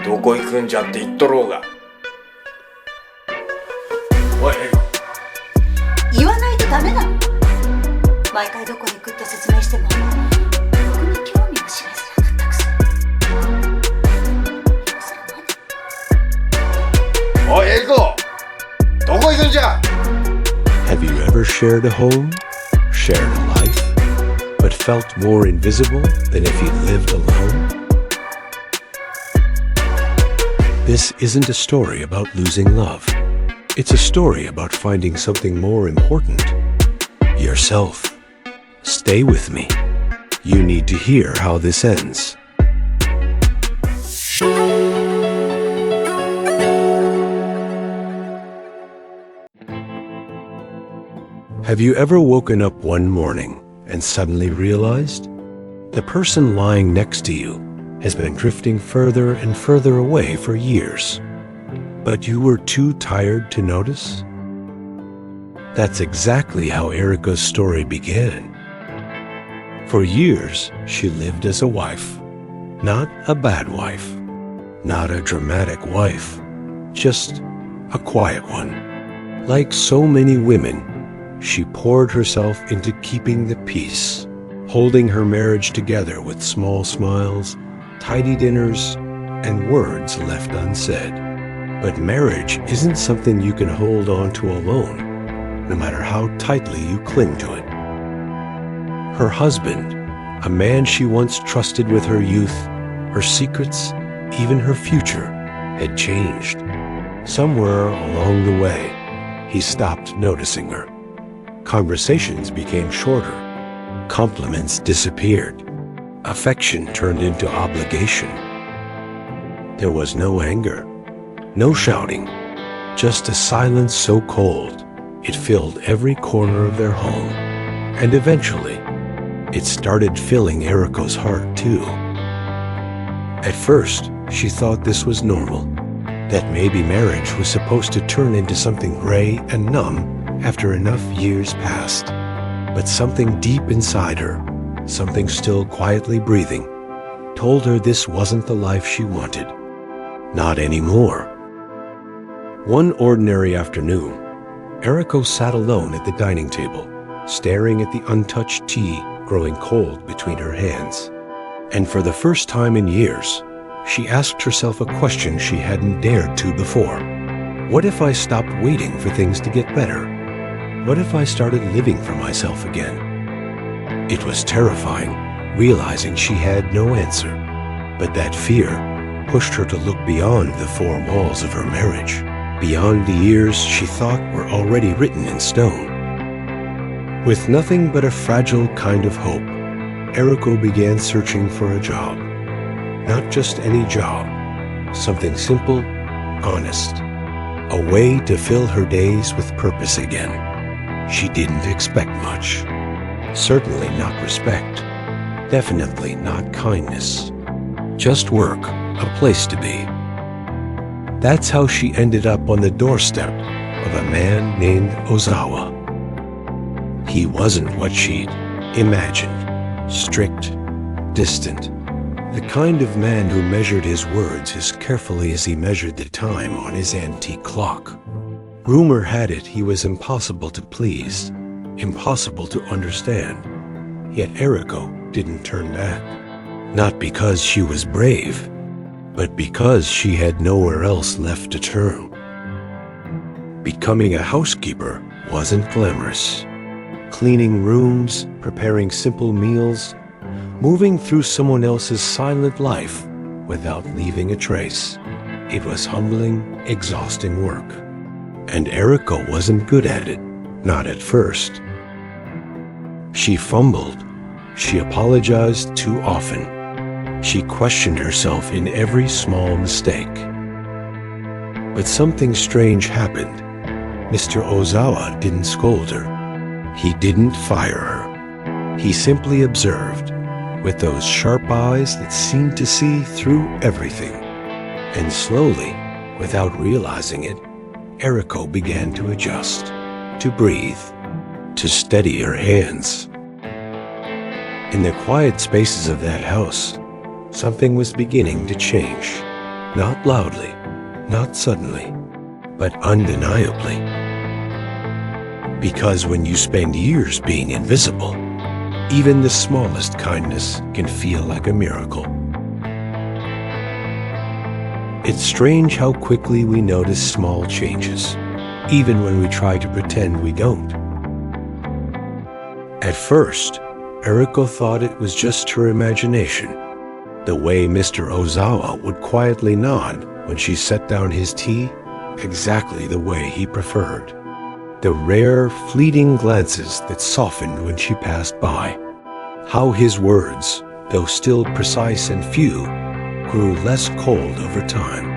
どこ行くんじゃって言っとろうが。おい、言わないとダメなの。毎回どこに行くって説明してもろくに興味を示せなかったくせに。今さら何？おい、エリコ、どこ行くんじゃ。 Have you ever shared a home, shared a life, but felt more invisible than if you'd lived alone? This isn't a story about losing love. It's a story about finding something more important. Yourself. Stay with me. You need to hear how this ends. Have you ever woken up one morning and suddenly realized the person lying next to you has been drifting further and further away for years, but you were too tired to notice? That's exactly how Eriko's story began. For years, she lived as a wife, not a bad wife, not a dramatic wife, just a quiet one. Like so many women, she poured herself into keeping the peace, holding her marriage together with small smiles, tidy dinners, and words left unsaid. But marriage isn't something you can hold on to alone, no matter how tightly you cling to it. Her husband, a man she once trusted with her youth, her secrets, even her future, had changed. Somewhere along the way, he stopped noticing her. Conversations became shorter. Compliments disappeared. Affection turned into obligation. There was no anger, no shouting, just a silence so cold it filled every corner of their home. And eventually, it started filling Eriko's heart too. At first, she thought this was normal, that maybe marriage was supposed to turn into something gray and numb after enough years passed. But something deep inside her, something still quietly breathing, told her this wasn't the life she wanted. Not anymore. One ordinary afternoon, Eriko sat alone at the dining table, staring at the untouched tea growing cold between her hands. And for the first time in years, she asked herself a question she hadn't dared to before. What if I stopped waiting for things to get better? What if I started living for myself again? It was terrifying, realizing she had no answer. But that fear pushed her to look beyond the four walls of her marriage, beyond the years she thought were already written in stone. With nothing but a fragile kind of hope, Eriko began searching for a job. Not just any job, something simple, honest, a way to fill her days with purpose again. She didn't expect much. Certainly not respect. Definitely not kindness. Just work, a place to be. That's how she ended up on the doorstep of a man named Ozawa. He wasn't what she'd imagined. Strict, distant. The kind of man who measured his words as carefully as he measured the time on his antique clock. Rumor had it he was impossible to please, impossible to understand. Yet Eriko didn't turn back. Not because she was brave, but because she had nowhere else left to turn. Becoming a housekeeper wasn't glamorous. Cleaning rooms, preparing simple meals, moving through someone else's silent life without leaving a trace. It was humbling, exhausting work. And Eriko wasn't good at it, not at first. She fumbled. She apologized too often. She questioned herself in every small mistake. But something strange happened. Mr. Ozawa didn't scold her. He didn't fire her. He simply observed, with those sharp eyes that seemed to see through everything. And slowly, without realizing it, Eriko began to adjust, to breathe, to steady her hands. In the quiet spaces of that house, something was beginning to change. Not loudly, not suddenly, but undeniably. Because when you spend years being invisible, even the smallest kindness can feel like a miracle. It's strange how quickly we notice small changes, even when we try to pretend we don't. At first, Eriko thought it was just her imagination, the way Mr. Ozawa would quietly nod when she set down his tea exactly the way he preferred. The rare, fleeting glances that softened when she passed by. How his words, though still precise and few, grew less cold over time.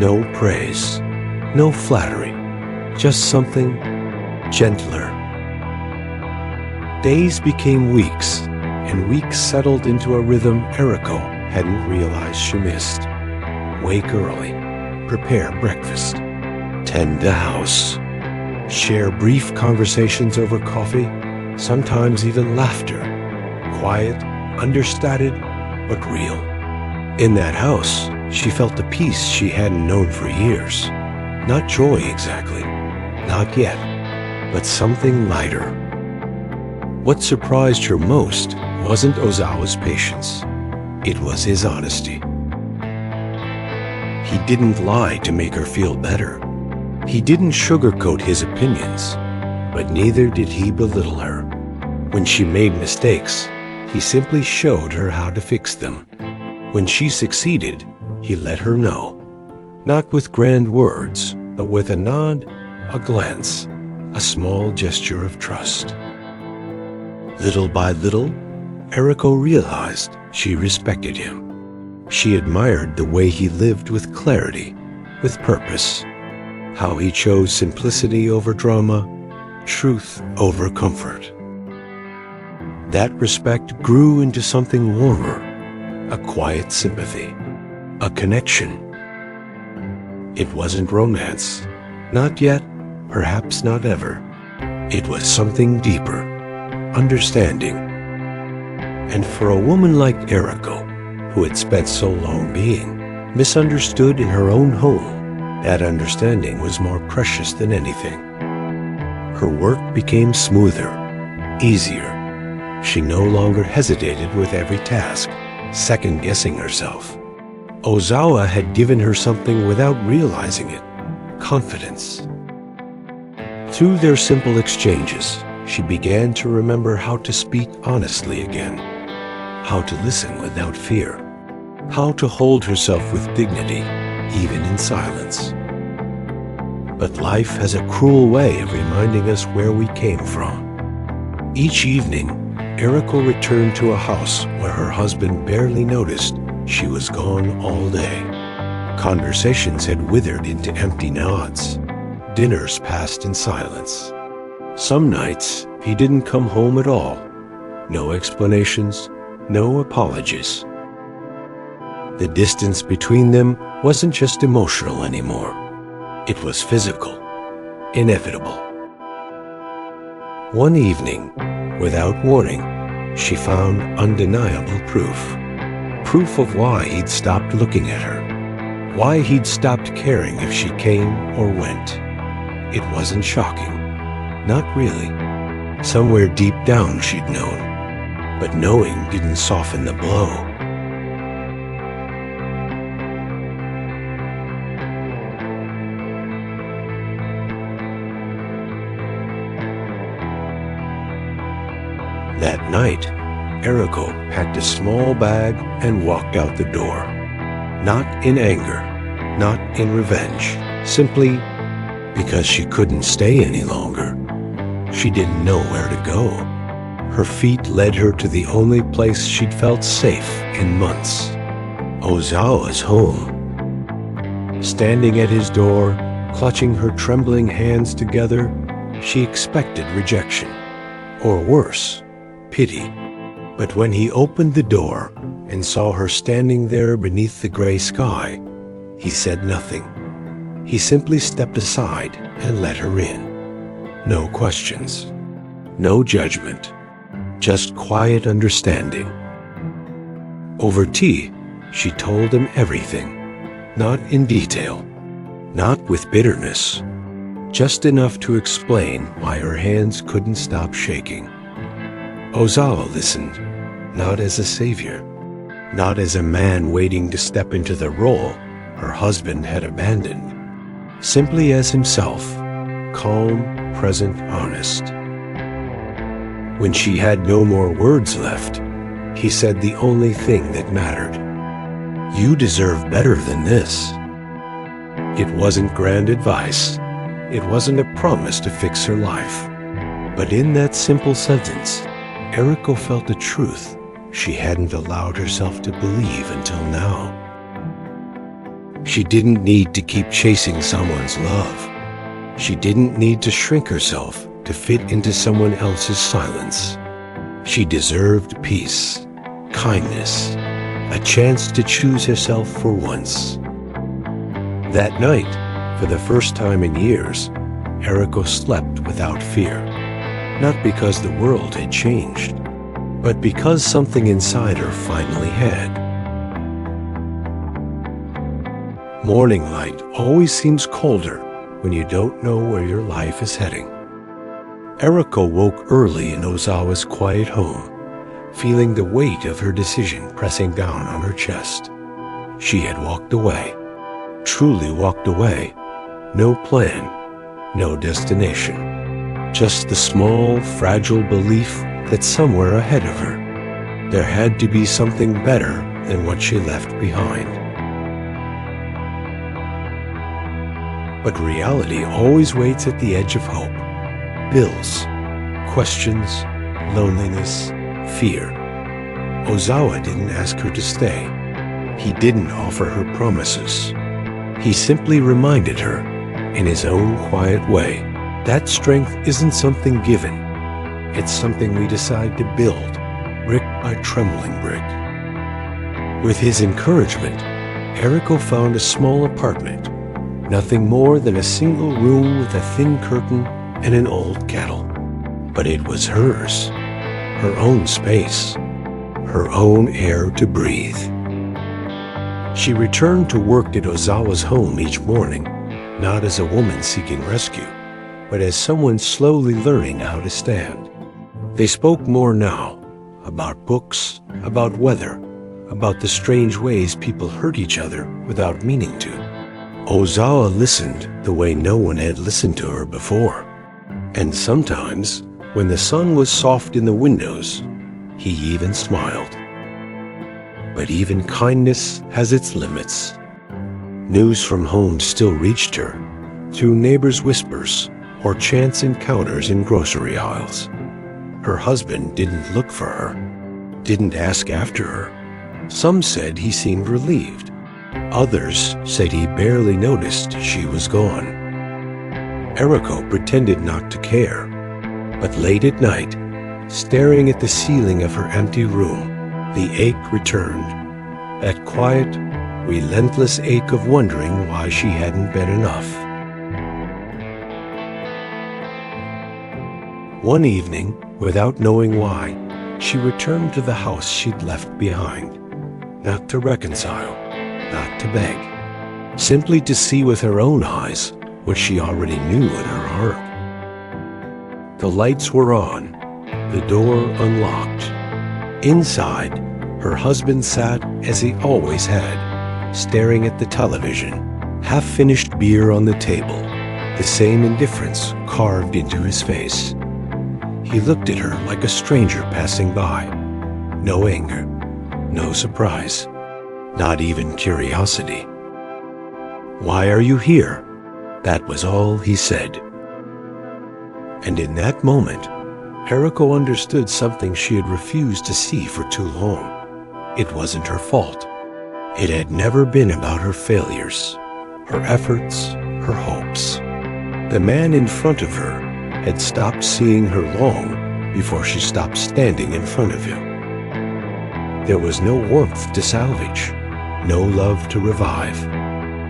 No praise, no flattery, just something gentler. Days became weeks, and weeks settled into a rhythm Eriko hadn't realized she missed. Wake early, prepare breakfast, tend the house, share brief conversations over coffee, sometimes even laughter, quiet, understated, but real. In that house, she felt the peace she hadn't known for years. Not joy exactly, not yet, but something lighter. What surprised her most wasn't Ozawa's patience. It was his honesty. He didn't lie to make her feel better. He didn't sugarcoat his opinions, but neither did he belittle her. When she made mistakes, he simply showed her how to fix them. When she succeeded, he let her know. Not with grand words, but with a nod, a glance, a small gesture of trust. Little by little, Eriko realized she respected him. She admired the way he lived with clarity, with purpose, how he chose simplicity over drama, truth over comfort. That respect grew into something warmer, a quiet sympathy, a connection. It wasn't romance, not yet, perhaps not ever. It was something deeper, understanding. And for a woman like Eriko, who had spent so long being misunderstood in her own home, that understanding was more precious than anything. Her work became smoother, easier. She no longer hesitated with every task, second-guessing herself. Ozawa had given her something without realizing it, confidence. Through their simple exchanges, she began to remember how to speak honestly again, how to listen without fear, how to hold herself with dignity, even in silence. But life has a cruel way of reminding us where we came from. Each evening, Eriko returned to a house where her husband barely noticed she was gone all day. Conversations had withered into empty nods. Dinners passed in silence. Some nights, he didn't come home at all. No explanations, no apologies. The distance between them wasn't just emotional anymore. It was physical, inevitable. One evening, without warning, she found undeniable proof. Proof of why he'd stopped looking at her. Why he'd stopped caring if she came or went. It wasn't shocking. Not really. Somewhere deep down she'd known. But knowing didn't soften the blow. That night, Eriko packed a small bag and walked out the door. Not in anger, not in revenge, simply because she couldn't stay any longer. She didn't know where to go. Her feet led her to the only place she'd felt safe in months. Ozawa's home. Standing at his door, clutching her trembling hands together, she expected rejection, or worse, pity. But when he opened the door and saw her standing there beneath the gray sky, he said nothing. He simply stepped aside and let her in. No questions, no judgment, just quiet understanding. Over tea, She told him everything, not in detail, not with bitterness, just enough to explain why her hands couldn't stop shaking. Ozawa listened, not as a savior, not as a man waiting to step into the role her husband had abandoned, simply as himself, calm, present, honest. When she had no more words left, he said the only thing that mattered. You deserve better than this. It wasn't grand advice. It wasn't a promise to fix her life. But in that simple sentence, Eriko felt a truth she hadn't allowed herself to believe until now. She didn't need to keep chasing someone's love. She didn't need to shrink herself to fit into someone else's silence. She deserved peace, kindness, a chance to choose herself for once. That night, for the first time in years, Eriko slept without fear. Not because the world had changed, but because something inside her finally had. Morning light always seems colder when you don't know where your life is heading. Eriko woke early in Ozawa's quiet home, feeling the weight of her decision pressing down on her chest. She had walked away, truly walked away. No plan, no destination. Just the small, fragile belief that somewhere ahead of her, there had to be something better than what she left behind. But reality always waits at the edge of hope. Bills, questions, loneliness, fear. Ozawa didn't ask her to stay. He didn't offer her promises. He simply reminded her, in his own quiet way, that strength isn't something given. It's something we decide to build, brick by trembling brick. With his encouragement, Eriko found a small apartment, nothing more than a single room with a thin curtain and an old kettle. But it was hers, her own space, her own air to breathe. She returned to work at Ozawa's home each morning, not as a woman seeking rescue, but as someone slowly learning how to stand. They spoke more now, about books, about weather, about the strange ways people hurt each other without meaning to. Ozawa listened the way no one had listened to her before. And sometimes, when the sun was soft in the windows, he even smiled. But even kindness has its limits. News from home still reached her, through neighbors' whispers or chance encounters in grocery aisles. Her husband didn't look for her, didn't ask after her. Some said he seemed relieved. Others said he barely noticed she was gone. Eriko pretended not to care, but late at night, staring at the ceiling of her empty room, the ache returned, that quiet, relentless ache of wondering why she hadn't been enough. One evening, without knowing why, she returned to the house she'd left behind, not to reconcile, not to beg, simply to see with her own eyes what she already knew in her heart. The lights were on, the door unlocked. Inside, her husband sat as he always had, staring at the television, half-finished beer on the table, the same indifference carved into his face. He looked at her like a stranger passing by. No anger, no surprise, not even curiosity. "Why are you here?" That was all he said. And in that moment, Eriko understood something she had refused to see for too long. It wasn't her fault. It had never been about her failures, her efforts, her hopes. The man in front of her had stopped seeing her long before she stopped standing in front of him. There was no warmth to salvage, no love to revive,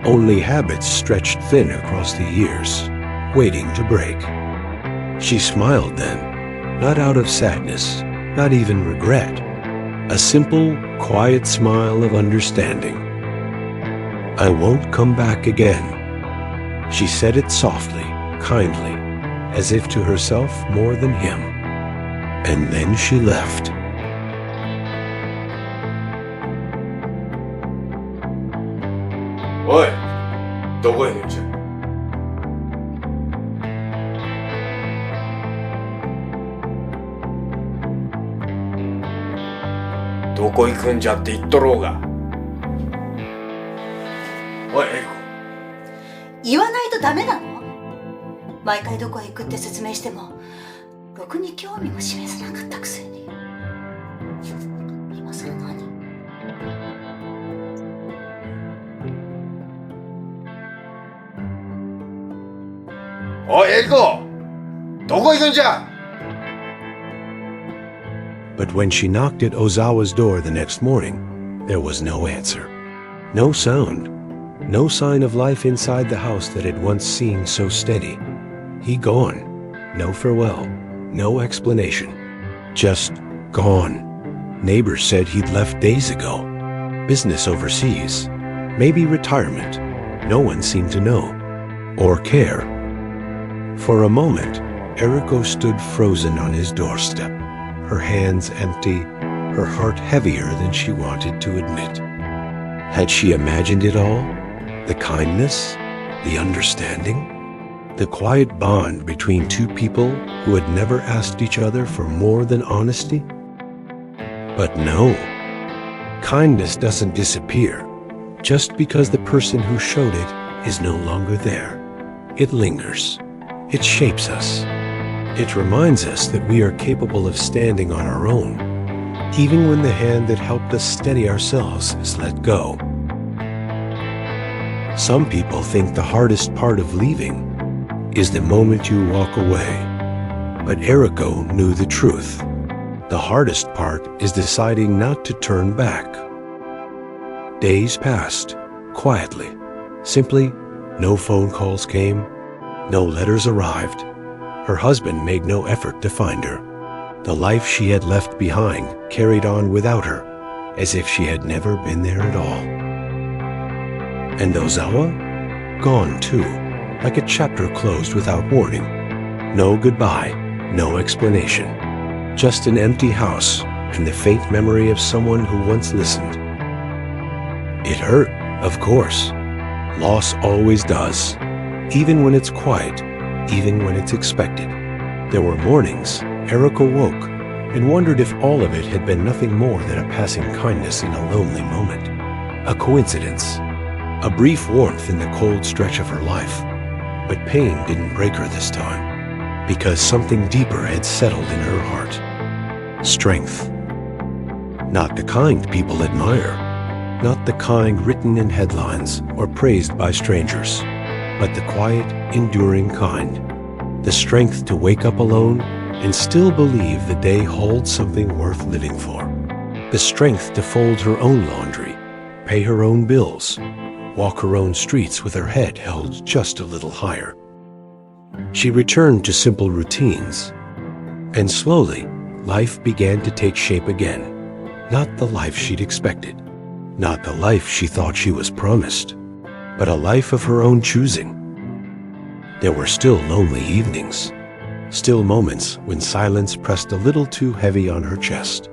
only habits stretched thin across the years, waiting to break. She smiled then, not out of sadness, not even regret, A simple, quiet smile of understanding. "I won't come back again." She said it softly, kindly, as if to herself more than him. And then she left.おい、どこ行くんじゃ。どこ行くんじゃって言っとろうが。おい、エリコ。言わないとダメなの？毎回どこへ行くって説明してもろくに興味も示さなかったくせに。今さら何？おい、エリコ。どこ行くんじゃ。But when she knocked at Ozawa's door the next morning, there was no answer. No sound. No sign of life inside the house that had once seemed so steady. He gone. No farewell. No explanation. Just gone. Neighbors said he'd left days ago. Business overseas. Maybe retirement. No one seemed to know. Or care. For a moment, Eriko stood frozen on his doorstep, her hands empty, her heart heavier than she wanted to admit. Had she imagined it all? The kindness? The understanding? The quiet bond between two people who had never asked each other for more than honesty? But no. Kindness doesn't disappear just because the person who showed it is no longer there. It lingers. It shapes us. It reminds us that we are capable of standing on our own, even when the hand that helped us steady ourselves is let go. Some people think the hardest part of leaving is the moment you walk away. But Eriko knew the truth. The hardest part is deciding not to turn back. Days passed, quietly. Simply, no phone calls came, no letters arrived. Her husband made no effort to find her. The life she had left behind carried on without her, as if she had never been there at all. And Ozawa? Gone too, like a chapter closed without warning. No goodbye, no explanation. Just an empty house and the faint memory of someone who once listened. It hurt, of course. Loss always does, even when it's quiet, even when it's expected. There were mornings Eriko woke and wondered if all of it had been nothing more than a passing kindness in a lonely moment. A coincidence. A brief warmth in the cold stretch of her life. But pain didn't break her this time, because something deeper had settled in her heart. Strength. Not the kind people admire. Not the kind written in headlines or praised by strangers, but the quiet, enduring kind. The strength to wake up alone and still believe the day holds something worth living for. The strength to fold her own laundry, pay her own bills, walk her own streets with her head held just a little higher. She returned to simple routines, and slowly, life began to take shape again. Not the life she'd expected, not the life she thought she was promised, but a life of her own choosing. There were still lonely evenings, still moments when silence pressed a little too heavy on her chest.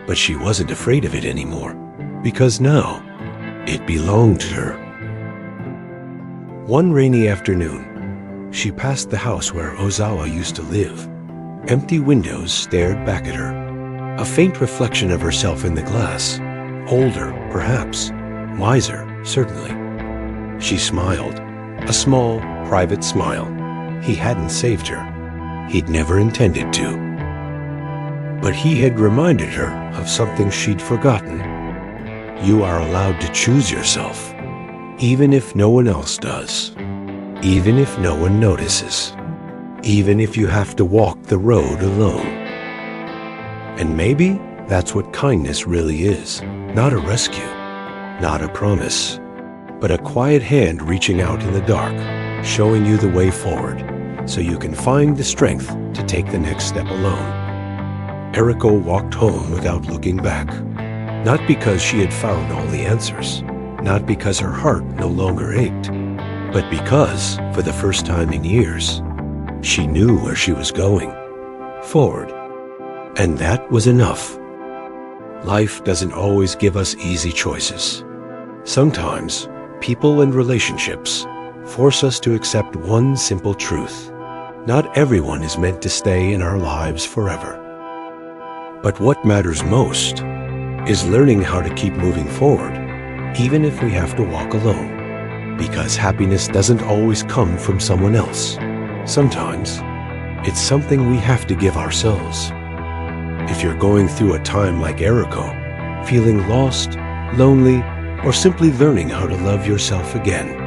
But she wasn't afraid of it anymore, because now it belonged to her. One rainy afternoon, she passed the house where Ozawa used to live. Empty windows stared back at her, a faint reflection of herself in the glass. Older, perhaps. Wiser, certainly. She smiled, a small, private smile. He hadn't saved her. He'd never intended to. But he had reminded her of something she'd forgotten. You are allowed to choose yourself, even if no one else does, even if no one notices, even if you have to walk the road alone. And maybe that's what kindness really is. Not a rescue, not a promise, but a quiet hand reaching out in the dark, showing you the way forward, so you can find the strength to take the next step alone. Eriko walked home without looking back. Not because she had found all the answers, not because her heart no longer ached, but because, for the first time in years, she knew where she was going, forward. And that was enough. Life doesn't always give us easy choices. Sometimes, people and relationships force us to accept one simple truth. Not everyone is meant to stay in our lives forever. But what matters most is learning how to keep moving forward, even if we have to walk alone. Because happiness doesn't always come from someone else. Sometimes, it's something we have to give ourselves. If you're going through a time like Eriko, feeling lost, lonely, or simply learning how to love yourself again,